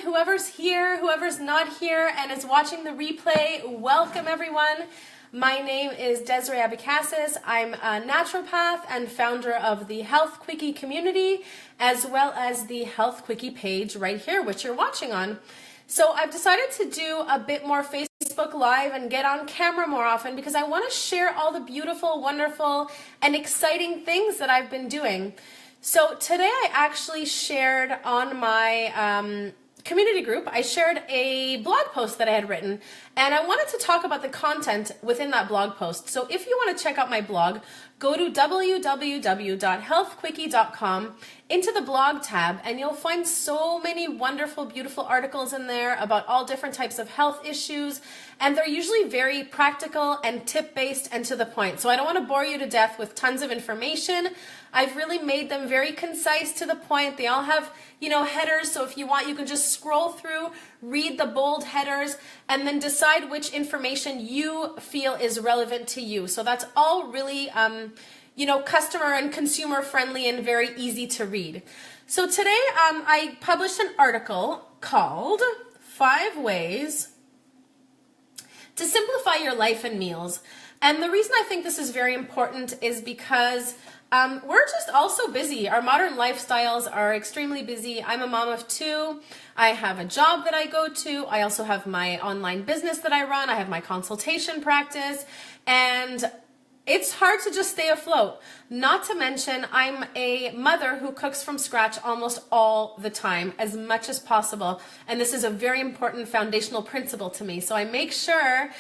whoever's here, whoever's not here, and is watching the replay, welcome everyone. My name is Desiree Abecassis. I'm a naturopath and founder of the Health Quickie community, as well as the Health Quickie page right here, which you're watching on. So I've decided to do a bit more Facebook Live and get on camera more often because I want to share all the beautiful, wonderful, and exciting things that I've been doing. So today I actually shared on my community group, I shared a blog post that I had written, and I wanted to talk about the content within that blog post. So if you want to check out my blog, go to www.healthquickie.com into the blog tab, and you'll find so many wonderful, beautiful articles in there about all different types of health issues, and they're usually very practical and tip-based and to the point. So I don't want to bore you to death with tons of information. I've really made them very concise, to the point. They all have, headers, so if you want, you can just scroll through, read the bold headers, and then decide which information you feel is relevant to you. So that's all really, customer and consumer friendly and very easy to read. So today I published an article called 5 Ways to Simplify Your Life and Meals. And the reason I think this is very important is because we're just all so busy. Our modern lifestyles are extremely busy. I'm a mom of 2. I have a job that I go to. I also have my online business that I run. I have my consultation practice. And it's hard to just stay afloat. Not to mention, I'm a mother who cooks from scratch almost all the time, as much as possible. And this is a very important foundational principle to me. So I make sure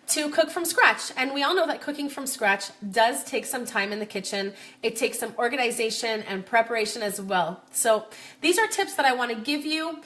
to cook from scratch. And we all know that cooking from scratch does take some time in the kitchen. It takes some organization and preparation as well. So these are tips that I want to give you.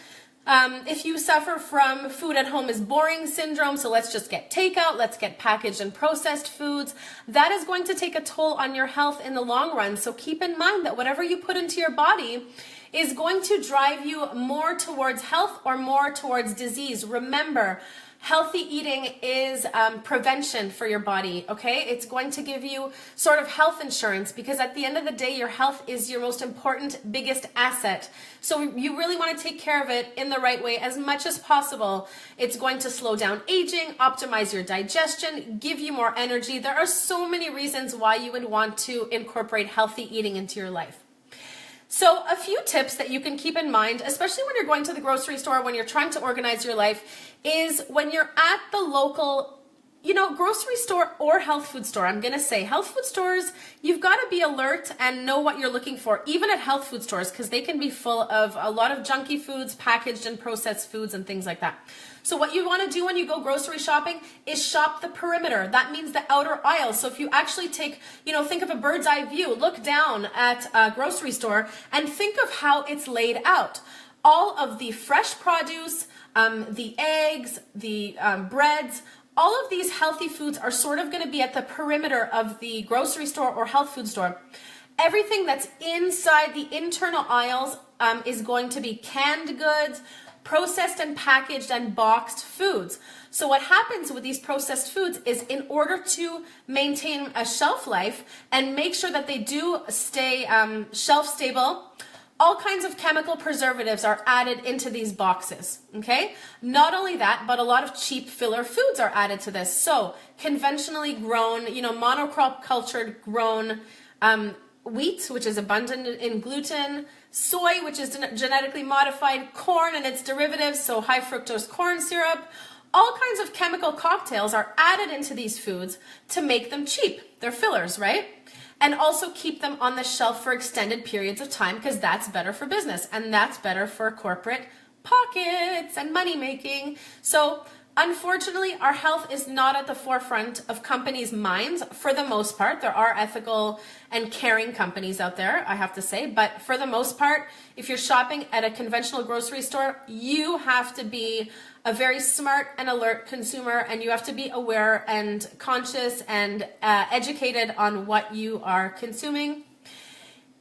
If you suffer from food at home is boring syndrome, so let's just get takeout, let's get packaged and processed foods, that is going to take a toll on your health in the long run. So keep in mind that whatever you put into your body is going to drive you more towards health or more towards disease. Remember, healthy eating is prevention for your body, okay? It's going to give you sort of health insurance, because at the end of the day, your health is your most important, biggest asset. So you really want to take care of it in the right way as much as possible. It's going to slow down aging, optimize your digestion, give you more energy. There are so many reasons why you would want to incorporate healthy eating into your life. So a few tips that you can keep in mind, especially when you're going to the grocery store, when you're trying to organize your life, is when you're at the local, grocery store or health food store. I'm going to say health food stores, you've got to be alert and know what you're looking for, even at health food stores, because they can be full of a lot of junky foods, packaged and processed foods and things like that. So what you want to do when you go grocery shopping is shop the perimeter. That means the outer aisles. So if you actually take, think of a bird's eye view, look down at a grocery store and think of how it's laid out. All of the fresh produce, the eggs, the breads, all of these healthy foods are sort of going to be at the perimeter of the grocery store or health food store. Everything that's inside the internal aisles is going to be canned goods, processed and packaged and boxed foods. So what happens with these processed foods is, in order to maintain a shelf life and make sure that they do stay shelf stable, all kinds of chemical preservatives are added into these boxes, okay? Not only that, but a lot of cheap filler foods are added to this. So conventionally grown, monocrop cultured grown wheat, which is abundant in gluten, soy, which is genetically modified, corn and its derivatives, so high fructose corn syrup. All kinds of chemical cocktails are added into these foods to make them cheap. They're fillers, right? And also keep them on the shelf for extended periods of time, because that's better for business and that's better for corporate pockets and money making. So unfortunately, our health is not at the forefront of companies' minds for the most part. There are ethical and caring companies out there, I have to say, but for the most part, if you're shopping at a conventional grocery store, you have to be a very smart and alert consumer, and you have to be aware and conscious and educated on what you are consuming.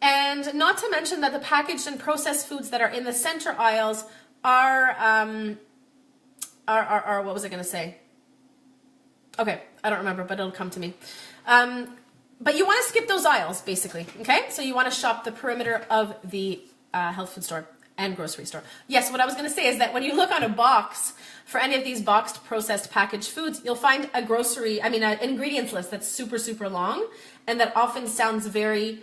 And not to mention that the packaged and processed foods that are in the center aisles are what was I going to say? Okay, I don't remember, but it'll come to me. But you want to skip those aisles, basically, okay? So you want to shop the perimeter of the health food store. and grocery store. Yes, what I was going to say is that when you look on a box for any of these boxed, processed, packaged foods, you'll find an ingredients list that's super, super long, and that often sounds very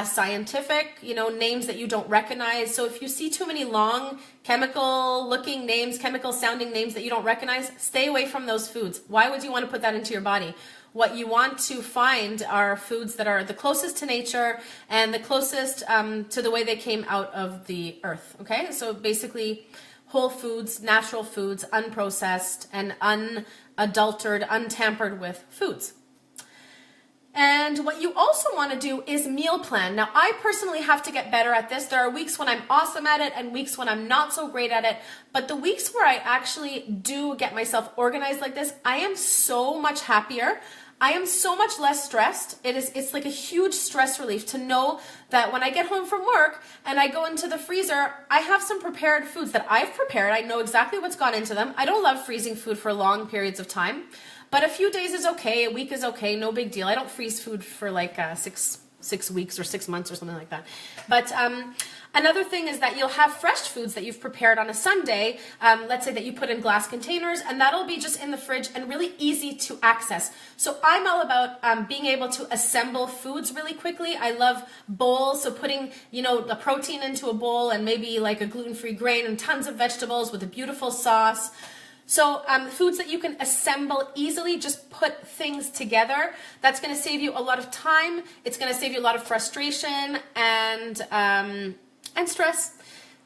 scientific, names that you don't recognize. So if you see too many long chemical looking names, chemical sounding names that you don't recognize, stay away from those foods. Why would you want to put that into your body? What you want to find are foods that are the closest to nature and the closest to the way they came out of the earth. Okay, so basically whole foods, natural foods, unprocessed and unadulterated, untampered with foods. And what you also want to do is meal plan. Now, I personally have to get better at this. There are weeks when I'm awesome at it and weeks when I'm not so great at it. But the weeks where I actually do get myself organized like this, I am so much happier. I am so much less stressed. It's like a huge stress relief to know that when I get home from work and I go into the freezer, I have some prepared foods that I've prepared. I know exactly what's gone into them. I don't love freezing food for long periods of time. But a few days is okay, a week is okay, no big deal. I don't freeze food for like 6 weeks or 6 months or something like that. But another thing is that you'll have fresh foods that you've prepared on a Sunday, let's say that you put in glass containers, and that'll be just in the fridge and really easy to access. So I'm all about being able to assemble foods really quickly. I love bowls, so putting, the protein into a bowl and maybe like a gluten-free grain and tons of vegetables with a beautiful sauce. So foods that you can assemble easily, just put things together. That's going to save you a lot of time. It's going to save you a lot of frustration and stress.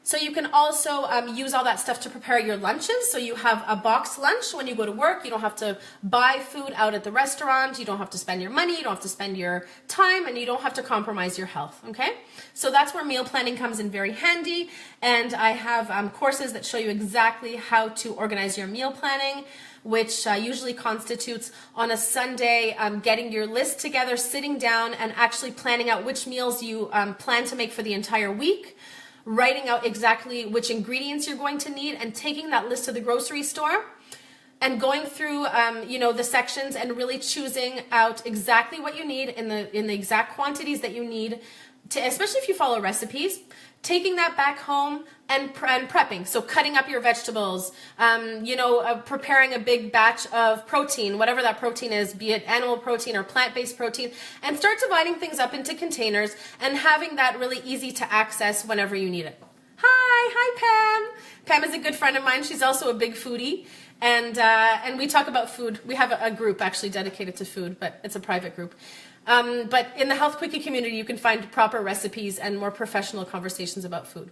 So you can also use all that stuff to prepare your lunches. So you have a boxed lunch when you go to work. You don't have to buy food out at the restaurant. You don't have to spend your money. You don't have to spend your time, and you don't have to compromise your health. Okay? So that's where meal planning comes in very handy. And I have courses that show you exactly how to organize your meal planning, which usually constitutes on a Sunday getting your list together, sitting down and actually planning out which meals you plan to make for the entire week, writing out exactly which ingredients you're going to need, and taking that list to the grocery store and going through the sections and really choosing out exactly what you need in the exact quantities that you need to, especially if you follow recipes, taking that back home and prepping. So cutting up your vegetables, preparing a big batch of protein, whatever that protein is, be it animal protein or plant-based protein, and start dividing things up into containers and having that really easy to access whenever you need it. Hi Pam. Pam is a good friend of mine. She's also a big foodie. And we talk about food. We have a group actually dedicated to food, but it's a private group. But in the Health Quickie community, you can find proper recipes and more professional conversations about food.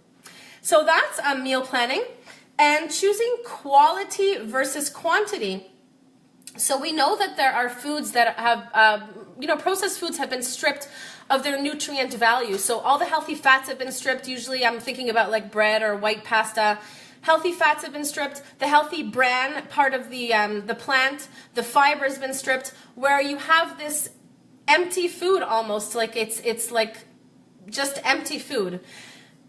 So that's meal planning and choosing quality versus quantity. So we know that there are foods that have, processed foods have been stripped of their nutrient value. So all the healthy fats have been stripped. Usually I'm thinking about like bread or white pasta. Healthy fats have been stripped. The healthy bran part of the plant, the fiber has been stripped, where you have this empty food almost, like it's like just empty food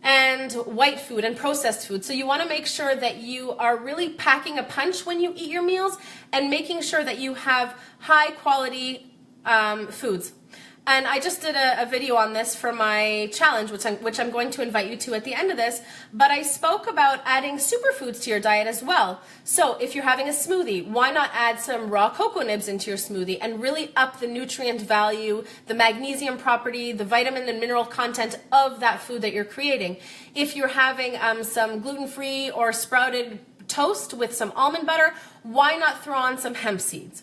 and white food and processed food. So you want to make sure that you are really packing a punch when you eat your meals and making sure that you have high quality foods. And I just did a video on this for my challenge, which I'm going to invite you to at the end of this, but I spoke about adding superfoods to your diet as well. So if you're having a smoothie, why not add some raw cocoa nibs into your smoothie and really up the nutrient value, the magnesium property, the vitamin and mineral content of that food that you're creating. If you're having some gluten-free or sprouted toast with some almond butter, why not throw on some hemp seeds?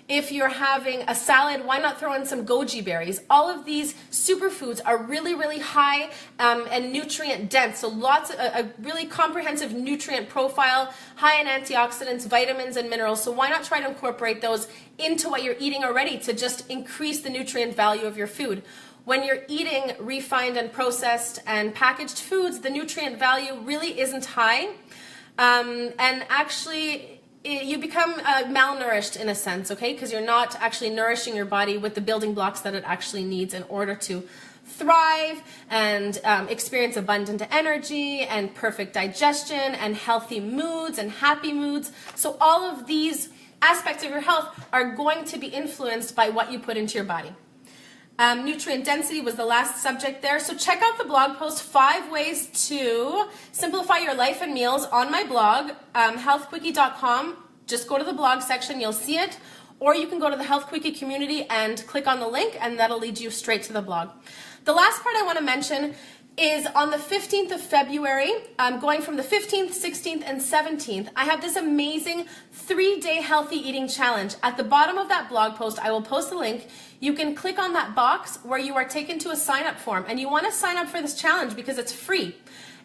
If you're having a salad, why not throw in some goji berries? All of these superfoods are really, really high and nutrient dense. So a really comprehensive nutrient profile, high in antioxidants, vitamins, and minerals. So why not try to incorporate those into what you're eating already to just increase the nutrient value of your food? When you're eating refined and processed and packaged foods, the nutrient value really isn't high. And actually, you become malnourished in a sense, okay? Because you're not actually nourishing your body with the building blocks that it actually needs in order to thrive and experience abundant energy and perfect digestion and healthy moods and happy moods. So all of these aspects of your health are going to be influenced by what you put into your body. Nutrient density was the last subject there. So check out the blog post, 5 ways to simplify your life and meals, on my blog, healthquickie.com. Just go to the blog section, you'll see it. Or you can go to the Health Quickie community and click on the link, and that'll lead you straight to the blog. The last part I want to mention is on the 15th of February, going from the 15th, 16th, and 17th, I have this amazing 3-day healthy eating challenge. At the bottom of that blog post, I will post a link. You can click on that box where you are taken to a sign-up form, and you want to sign up for this challenge because it's free.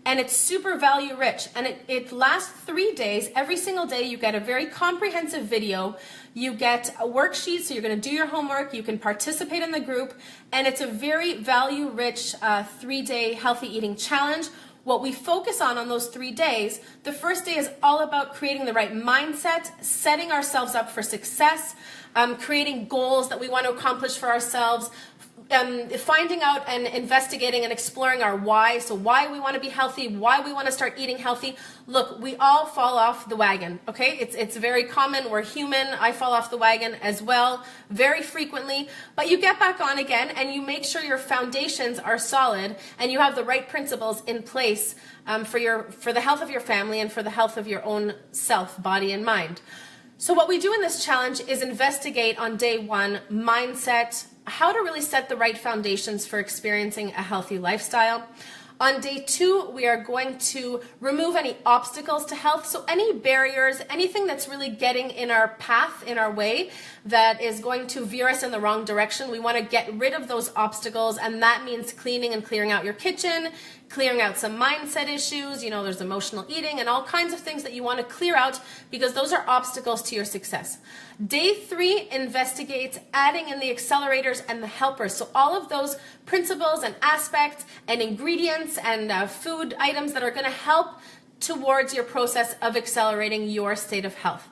And it's super value rich, and it lasts 3 days. Every single day you get a very comprehensive video. You get a worksheet, so you're going to do your homework. You can participate in the group, and it's a very value rich 3-day healthy eating challenge. What we focus on those 3 days, the first day is all about creating the right mindset, setting ourselves up for success, creating goals that we want to accomplish for ourselves, finding out and investigating and exploring our why. So why we want to be healthy, why we want to start eating healthy. Look, we all fall off the wagon, okay? It's very common. We're human. I fall off the wagon as well, very frequently. But you get back on again, and you make sure your foundations are solid and you have the right principles in place for the health of your family and for the health of your own self, body, and mind. So what we do in this challenge is investigate on day 1 mindset, how to really set the right foundations for experiencing a healthy lifestyle. On day 2, we are going to remove any obstacles to health. So any barriers, anything that's really getting in our path, in our way, that is going to veer us in the wrong direction. We want to get rid of those obstacles, and that means cleaning and clearing out your kitchen, clearing out some mindset issues. You know, there's emotional eating and all kinds of things that you want to clear out because those are obstacles to your success. Day 3 investigates adding in the accelerators and the helpers. So all of those principles and aspects and ingredients and food items that are going to help towards your process of accelerating your state of health.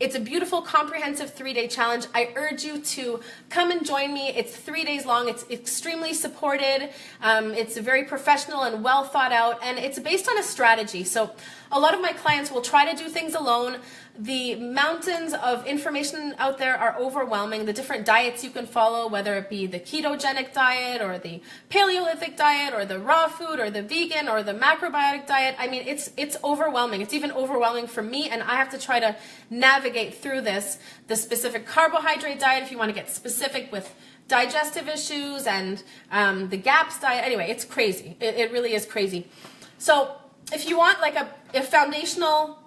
It's a beautiful, comprehensive 3-day challenge. I urge you to come and join me. It's 3 days long. It's extremely supported. It's very professional and well thought out, and it's based on a strategy. So a lot of my clients will try to do things alone. The mountains of information out there are overwhelming. The different diets you can follow, whether it be the ketogenic diet or the Paleolithic diet or the raw food or the vegan or the macrobiotic diet. I mean, it's overwhelming. It's even overwhelming for me, and I have to try to navigate through this. The specific carbohydrate diet, if you want to get specific with digestive issues, and the GAPS diet. Anyway, it's crazy. It really is crazy. So if you want like a foundational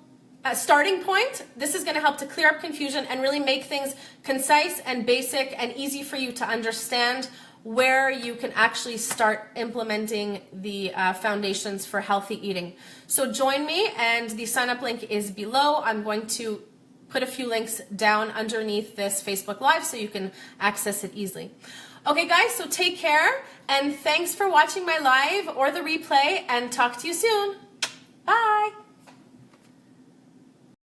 starting point, this is going to help to clear up confusion and really make things concise and basic and easy for you to understand, where you can actually start implementing the foundations for healthy eating. So join me, and the sign up link is below. I'm going to put a few links down underneath this Facebook Live so you can access it easily. Okay guys, so take care, and thanks for watching my live or the replay, and talk to you soon. Bye.